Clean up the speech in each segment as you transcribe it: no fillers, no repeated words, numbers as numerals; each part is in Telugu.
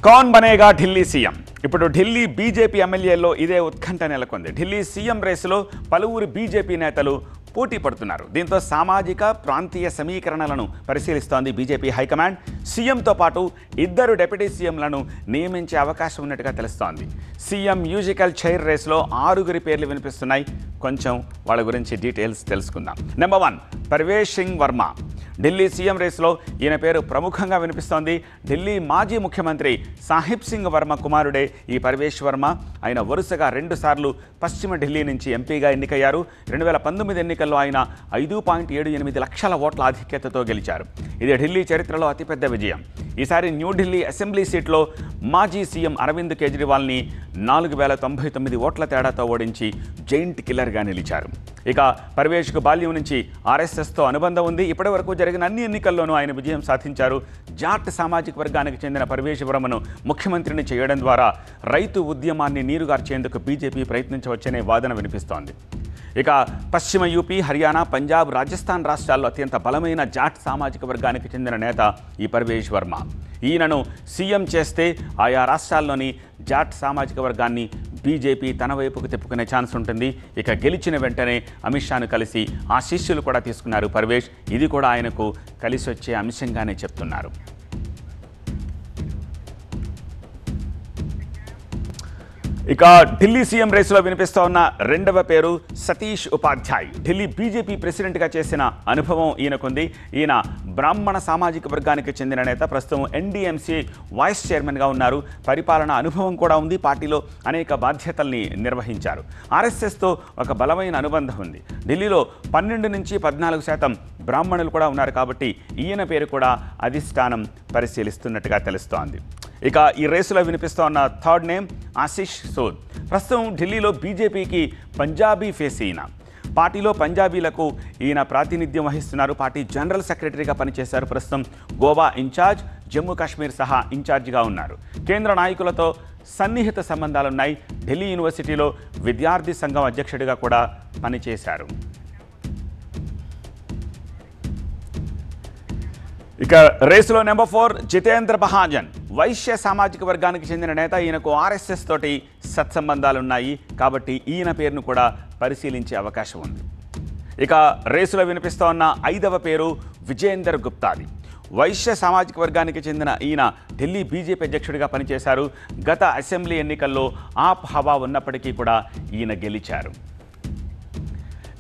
कौन बनेगा ఢిల్లీ సీఎం ఇప్పుడు ఢిల్లీ బీజేపీ ఎమ్మెల్యేల్లో ఇదే ఉత్కంఠ నెలకొంది. ఢిల్లీ సీఎం రేసులో పలువురు బీజేపీ నేతలు పోటీ పడుతున్నారు. దీంతో సామాజిక ప్రాంతీయ సమీకరణలను పరిశీలిస్తోంది బీజేపీ హైకమాండ్. సీఎంతో పాటు ఇద్దరు డిప్యూటీ సీఎంలను నియమించే అవకాశం ఉన్నట్టుగా తెలుస్తోంది. సీఎం మ్యూజికల్ చైర్ రేసులో 6 పేర్లు వినిపిస్తున్నాయి. కొంచెం వాళ్ళ గురించి డీటెయిల్స్ తెలుసుకుందాం. నెంబర్ 1 పర్వేష్ సింగ్ వర్మ. ఢిల్లీ సీఎం రేసులో ఈయన పేరు ప్రముఖంగా వినిపిస్తోంది. ఢిల్లీ మాజీ ముఖ్యమంత్రి సాహిబ్ సింగ్ వర్మ కుమారుడే ఈ పర్వేష్ వర్మ. ఆయన వరుసగా 2 సార్లు పశ్చిమ ఢిల్లీ నుంచి ఎంపీగా ఎన్నికయ్యారు. 2019 ఎన్నికల్లో ఆయన 5.78 లక్షల ఓట్ల ఆధిక్యతతో గెలిచారు. ఇది ఢిల్లీ చరిత్రలో అతిపెద్ద విజయం. ఈసారి న్యూఢిల్లీ అసెంబ్లీ సీట్లో మాజీ సీఎం అరవింద్ కేజ్రీవాల్ని 4099 ఓట్ల తేడాతో ఓడించి జైంట్ కిల్లర్గా నిలిచారు. ఇక పర్వేష్కు బాల్యం నుంచి ఆర్ఎస్ఎస్తో అనుబంధం ఉంది. ఇప్పటి వరకు జరిగిన అన్ని ఎన్నికల్లోనూ ఆయన విజయం సాధించారు. జాట్ సామాజిక వర్గానికి చెందిన పర్వేష్ వర్మను ముఖ్యమంత్రిని చేయడం ద్వారా రైతు ఉద్యమాన్ని నీరుగార్చేందుకు బీజేపీ ప్రయత్నించవచ్చనే వాదన వినిపిస్తోంది. ఇక పశ్చిమ యూపీ, హర్యానా, పంజాబ్, రాజస్థాన్ రాష్ట్రాల్లో అత్యంత బలమైన జాట్ సామాజిక వర్గానికి చెందిన నేత ఈ పర్వేష్ వర్మ. ఈయనను సీఎం చేస్తే ఆయా రాష్ట్రాల్లోని జాట్ సామాజిక వర్గాన్ని బీజేపీ తన వైపుకు తిప్పుకునే ఛాన్స్ ఉంటుంది. ఇక గెలిచిన వెంటనే అమిత్ షాను కలిసి ఆశీస్సులు కూడా తీసుకున్నారు పర్వేష్. ఇది కూడా ఆయనకు కలిసి వచ్చే అంశంగానే చెప్తున్నారు. ఇక ఢిల్లీ సీఎం రేసులో వినిపిస్తూ ఉన్న 2వ పేరు సతీష్ ఉపాధ్యాయ్. ఢిల్లీ బీజేపీ ప్రెసిడెంట్గా చేసిన అనుభవం ఈయనకుంది. ఈయన బ్రాహ్మణ సామాజిక వర్గానికి చెందిన నేత. ప్రస్తుతం ఎన్డీఎంసీ వైస్ చైర్మన్గా ఉన్నారు. పరిపాలన అనుభవం కూడా ఉంది. పార్టీలో అనేక బాధ్యతల్ని నిర్వహించారు. ఆర్ఎస్ఎస్తో ఒక బలమైన అనుబంధం ఉంది. ఢిల్లీలో 12 నుంచి 14% బ్రాహ్మణులు కూడా ఉన్నారు. కాబట్టి ఈయన పేరు కూడా అధిష్టానం పరిశీలిస్తున్నట్టుగా తెలుస్తోంది. ఇక ఈ రేసులో వినిపిస్తూ ఉన్న 3rd నేమ్ ఆశీష్ సోద్. ప్రస్తుతం ఢిల్లీలో బీజేపీకి పంజాబీ ఫేస్ ఈయన. పార్టీలో పంజాబీలకు ఈయన ప్రాతినిధ్యం వహిస్తున్నారు. పార్టీ జనరల్ సెక్రటరీగా పనిచేశారు. ప్రస్తుతం గోవా ఇన్ఛార్జ్, జమ్మూ కాశ్మీర్ సహా ఇన్ఛార్జిగా ఉన్నారు. కేంద్ర నాయకులతో సన్నిహిత సంబంధాలున్నాయి. ఢిల్లీ యూనివర్సిటీలో విద్యార్థి సంఘం అధ్యక్షుడిగా కూడా పనిచేశారు. ఇక రేసులో నెంబర్ 4 జితేంద్ర మహాజన్. వైశ్య సామాజిక వర్గానికి చెందిన నేత. ఈయనకు ఆర్ఎస్ఎస్ తోటి సత్సంబంధాలున్నాయి. కాబట్టి ఈయన పేరును కూడా పరిశీలించే అవకాశం ఉంది. ఇక రేసులో వినిపిస్తూ ఉన్న 5వ పేరు విజేందర్ గుప్తాది. వైశ్య సామాజిక వర్గానికి చెందిన ఈయన ఢిల్లీ బీజేపీ అధ్యక్షుడిగా పనిచేశారు. గత అసెంబ్లీ ఎన్నికల్లో ఆప్ హవా ఉన్నప్పటికీ కూడా ఈయన గెలిచారు.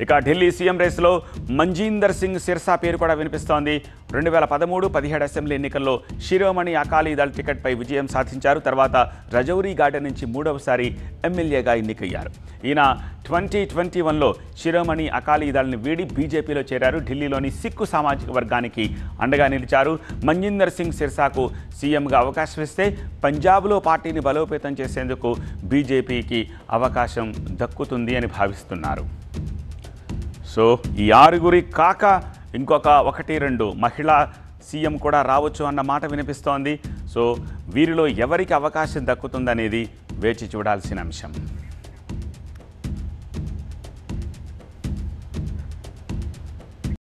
ఇక ఢిల్లీ సీఎం రేసులో మంజీందర్ సింగ్ సిర్సా పేరు కూడా వినిపిస్తోంది. 2013-17 అసెంబ్లీ ఎన్నికల్లో శిరోమణి అకాలీ దళ్ టికెట్పై విజయం సాధించారు. తర్వాత రజౌరీ గార్డెన్ నుంచి 3వసారి ఎమ్మెల్యేగా ఎన్నికయ్యారు. ఈయన 2021లో శిరోమణి అకాలీ దళ్ని వీడి బీజేపీలో చేరారు. ఢిల్లీలోని సిక్కు సామాజిక వర్గానికి అండగా నిలిచారు. మంజీందర్ సింగ్ సిర్సాకు సీఎంగా అవకాశం ఇస్తే పంజాబ్లో పార్టీని బలోపేతం చేసేందుకు బీజేపీకి అవకాశం దక్కుతుంది అని భావిస్తున్నారు. సో ఈ 6 కాక ఇంకొక 1-2 మహిళా సీఎం కూడా రావచ్చు అన్న మాట వినిపిస్తోంది. సో వీరిలో ఎవరికి అవకాశం దక్కుతుందనేది వేచి చూడాల్సిన అంశం.